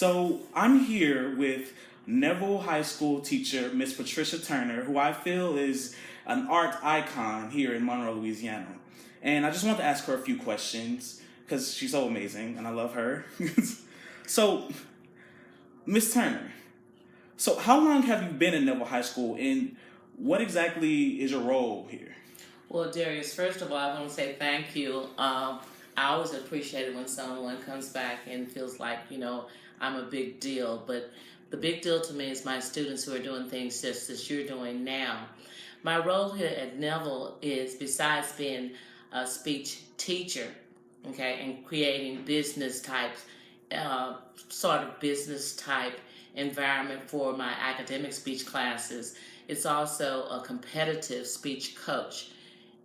So I'm here with Neville High School teacher, Miss Patricia Turner, who I feel is an art icon here in Monroe, Louisiana. And I just want to ask her a few questions because she's so amazing and I love her. So, Miss Turner, so how long have you been at Neville High School and what exactly is your role here? Well, Darius, first of all, I want to say thank you. I always appreciate it when someone comes back and feels like, I'm a big deal. But the big deal to me is my students who are doing things just as you're doing now. My role here at Neville is, besides being a speech teacher, okay, and creating business types, sort of business type environment for my academic speech classes, it's also a competitive speech coach.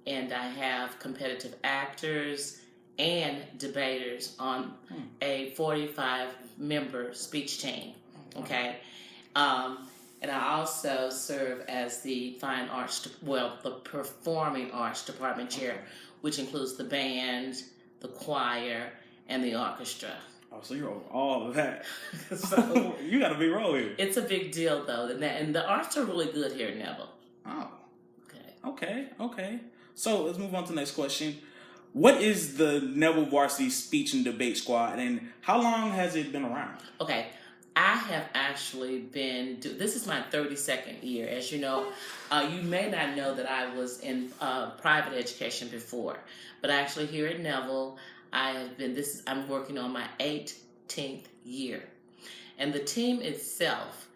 And I have competitive actors and debaters on a 45-member speech team, okay? And I also serve as the the performing arts department chair, which includes the band, the choir, and the orchestra. Oh, so you're over all of that. So you got a big role here. It's a big deal, though, and the arts are really good here at Neville. Oh, okay. So let's move on to the next question. What is the Neville Varsity Speech and Debate Squad, and how long has it been around? Okay, I have actually this is my 32nd year. As you know, you may not know that I was in private education before, but actually here at Neville, I'm working on my 18th year. And the team itself,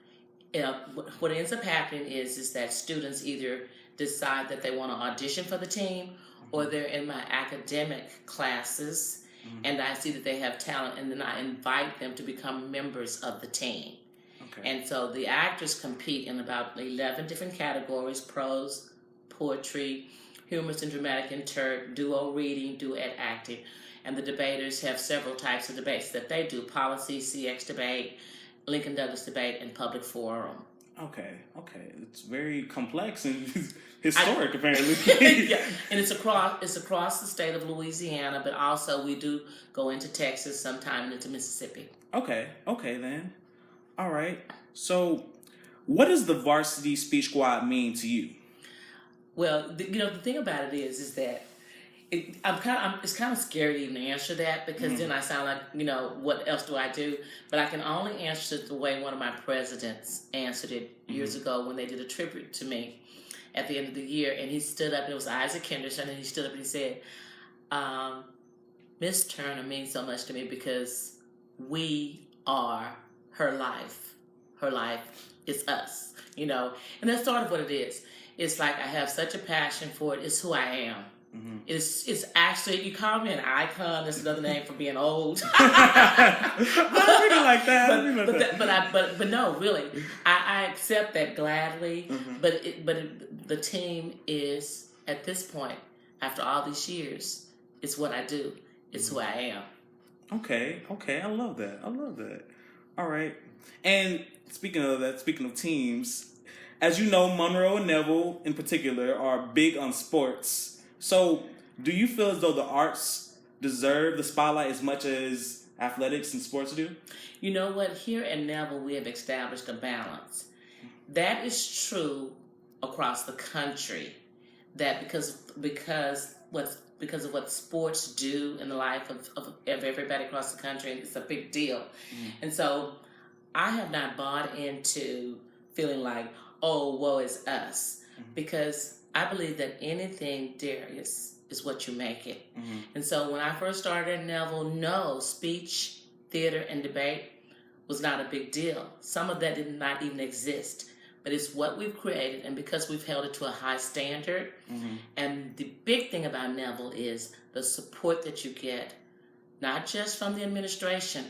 what ends up happening is that students either decide that they want to audition for the team, or they're in my academic classes, and I see that they have talent, and then I invite them to become members of the team. Okay. And so the actors compete in about 11 different categories: prose, poetry, humorous and dramatic interp, duo reading, duet acting. And the debaters have several types of debates that they do: policy, CX debate, Lincoln Douglas debate, and public forum. Okay. It's very complex and historic, apparently. Yeah, and it's across the state of Louisiana, but also we do go into Texas sometime and into Mississippi. Okay then. All right. So, what does the Varsity Speech Squad mean to you? Well, the thing about it is that it's kind of scary to even answer that, because then I sound like, what else do I do? But I can only answer it the way one of my presidents answered it years ago when they did a tribute to me at the end of the year. And he stood up, it was Isaac Henderson, and he stood up and he said, Miss Turner means so much to me because we are her life. Her life is us, And that's sort of what it is. It's like I have such a passion for it. It's who I am. Mm-hmm. It's actually, you call me an icon. That's another name for being old. I really like that. But no, really, I accept that gladly. Mm-hmm. But the team is, at this point, after all these years, it's what I do. It's who I am. Okay, I love that. All right, and speaking of teams, as you know, Monroe and Neville in particular are big on sports. So, do you feel as though the arts deserve the spotlight as much as athletics and sports do? You know what? Here at Neville, we have established a balance. That is true across the country. That because of what sports do in the life of everybody across the country, it's a big deal. And so, I have not bought into feeling like, oh, woe is us, because I believe that anything, Darius, is what you make it. And so when I first started at Neville, no, speech, theater, and debate was not a big deal. Some of that did not even exist. But it's what we've created, and because we've held it to a high standard. And the big thing about Neville is the support that you get, not just from the administration,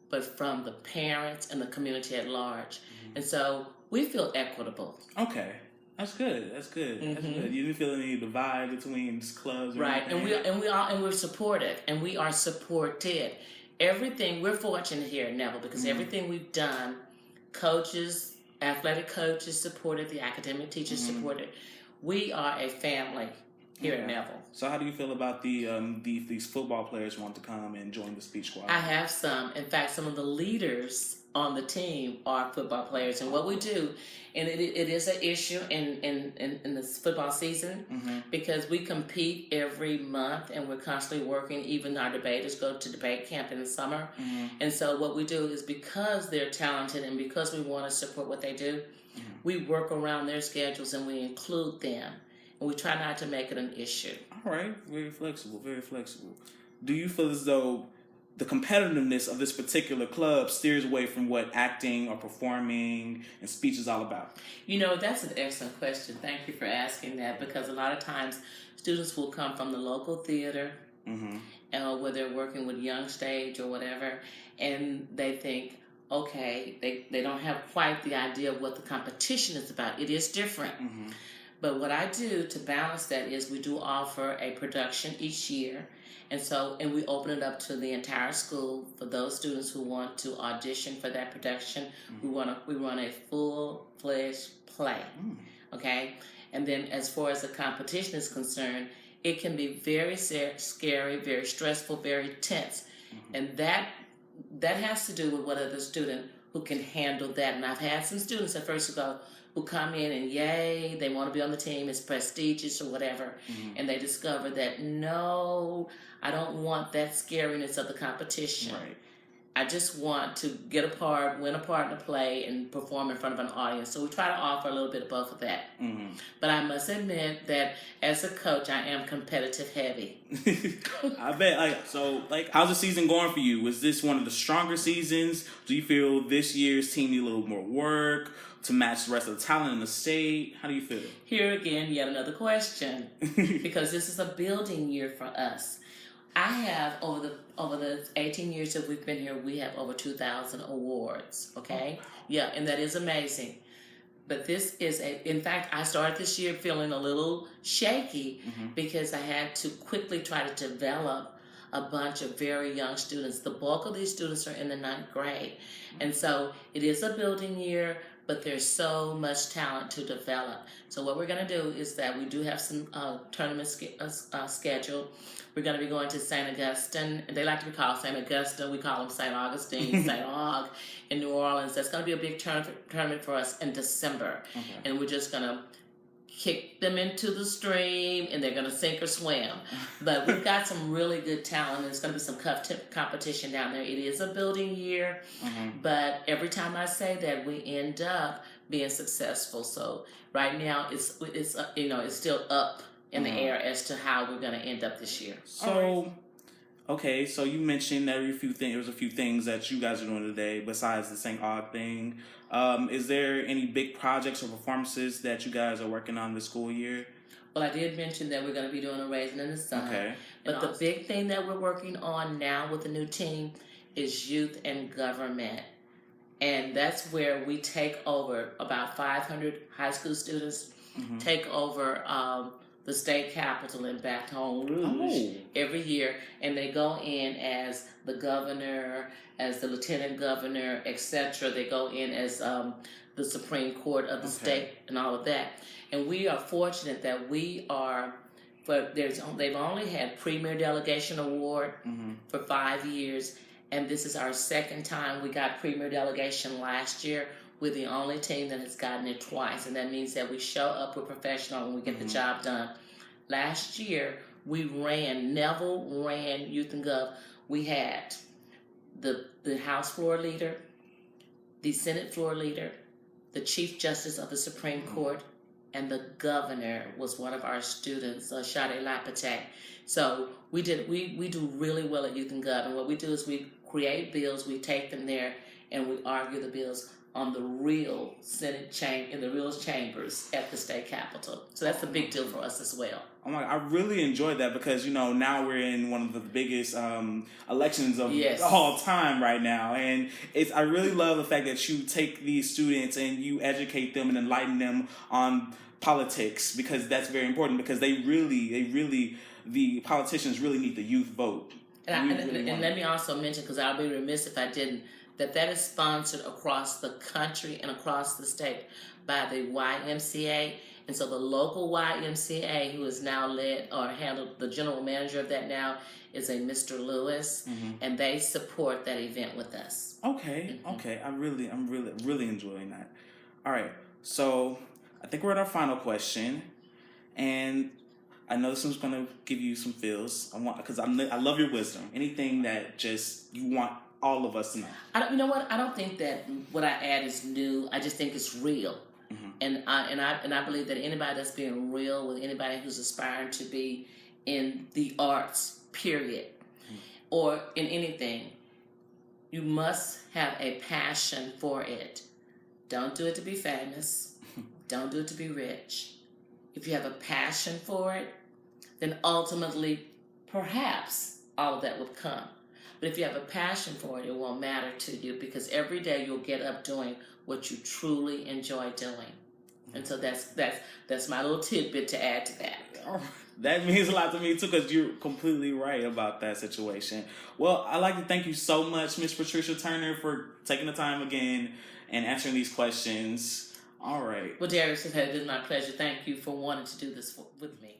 but from the parents and the community at large. And so we feel equitable. Okay. That's good. You didn't feel any divide between clubs, right? And we're supportive, and we are supported. Everything, we're fortunate here at Neville because everything we've done, coaches, athletic coaches supported, the academic teachers supported. We are a family. here at Neville. So how do you feel about these football players who want to come and join the speech squad? I have some. In fact, some of the leaders on the team are football players. And what we do, and it is an issue in this football season, because we compete every month and we're constantly working. Even our debaters go to debate camp in the summer. And so what we do is, because they're talented and because we want to support what they do, we work around their schedules and we include them. And we try not to make it an issue. All right. Very flexible, very flexible. Do you feel as though the competitiveness of this particular club steers away from what acting or performing and speech is all about? You know, that's an excellent question. Thank you for asking that, because a lot of times students will come from the local theater, where they're working with Young Stage or whatever, and they think, okay, they don't have quite the idea of what the competition is about. It is different. But what I do to balance that is we do offer a production each year. And we open it up to the entire school for those students who want to audition for that production. We run a full-fledged play, okay? And then as far as the competition is concerned, it can be very scary, very stressful, very tense. And that has to do with whether the student who can handle that. And I've had some students at first who come in and yay, they want to be on the team, it's prestigious or whatever, and they discover that, no, I don't want that scariness of the competition. Right. I just want to get a part, win a part in a play, and perform in front of an audience. So we try to offer a little bit of both of that. But I must admit that as a coach, I am competitive heavy. I bet. How's the season going for you? Was this one of the stronger seasons? Do you feel this year's team need a little more work to match the rest of the talent in the state? How do you feel? Here again, yet another question, because this is a building year for us. I have, over the 18 years that we've been here, we have over 2,000 awards, okay? Yeah, and that is amazing. But this is in fact, I started this year feeling a little shaky because I had to quickly try to develop a bunch of very young students. The bulk of these students are in the 9th grade. And so it is a building year, but there's so much talent to develop. So what we're going to do is that we do have some tournaments scheduled. We're going to be going to St. Augustine. They like to be called St. Augustine. We call them St. Augustine, St. Aug in New Orleans. That's going to be a big tournament for us in December. And we're just going to kick them into the stream, and they're going to sink or swim. But we've got some really good talent. There's going to be some competition down there. It is a building year, but every time I say that, we end up being successful. So right now, it's still up in the air as to how we're going to end up this year. So, okay, so you mentioned there was a few things that you guys are doing today besides the St. Aug thing. Is there any big projects or performances that you guys are working on this school year? Well, I did mention that we're going to be doing a Raisin in the Sun. Okay. But the big thing that we're working on now with the new team is youth and government. And that's where we take over about 500 high school students, take over the state capitol in Baton Rouge every year, and they go in as the governor, as the lieutenant governor, etc. They go in as the Supreme Court of the state and all of that. And we are fortunate that they've only had Premier Delegation Award for 5 years, and this is our second time. We got Premier Delegation last year. We're the only team that has gotten it twice, and that means that we show up, we're professional, and we get the job done. Last year, Neville ran Youth and Gov. We had the House floor leader, the Senate floor leader, the Chief Justice of the Supreme Court, and the governor was one of our students, Sade Lapate. So we do really well at Youth and Gov, and what we do is we create bills, we take them there, and we argue the bills on the real Senate in the real chambers at the state capitol. So that's a big deal for us as well. Oh my! I really enjoyed that because now we're in one of the biggest elections of all time right now, and I really love the fact that you take these students and you educate them and enlighten them on politics, because that's very important, because the politicians really need the youth vote. And let me also mention, because I'll be remiss if I didn't, that is sponsored across the country and across the state by the YMCA. And so the local YMCA, who is now led or handled, the general manager of that now is a Mr. Lewis, and they support that event with us. Okay, okay. I'm really enjoying that. All right, so I think we're at our final question, and I know this one's gonna give you some feels. I love your wisdom. Anything that just you want all of us to know. You know what? I don't think that what I add is new. I just think it's real. And I believe that anybody that's being real with anybody who's aspiring to be in the arts, period, or in anything, you must have a passion for it. Don't do it to be famous. Don't do it to be rich. If you have a passion for it, then ultimately, perhaps all of that would come. But if you have a passion for it, it won't matter to you, because every day you'll get up doing what you truly enjoy doing. And so that's my little tidbit to add to that. That means a lot to me too, because you're completely right about that situation. Well, I'd like to thank you so much, Miss Patricia Turner, for taking the time again and answering these questions. All right. Well, Darius, it has been my pleasure. Thank you for wanting to do this with me.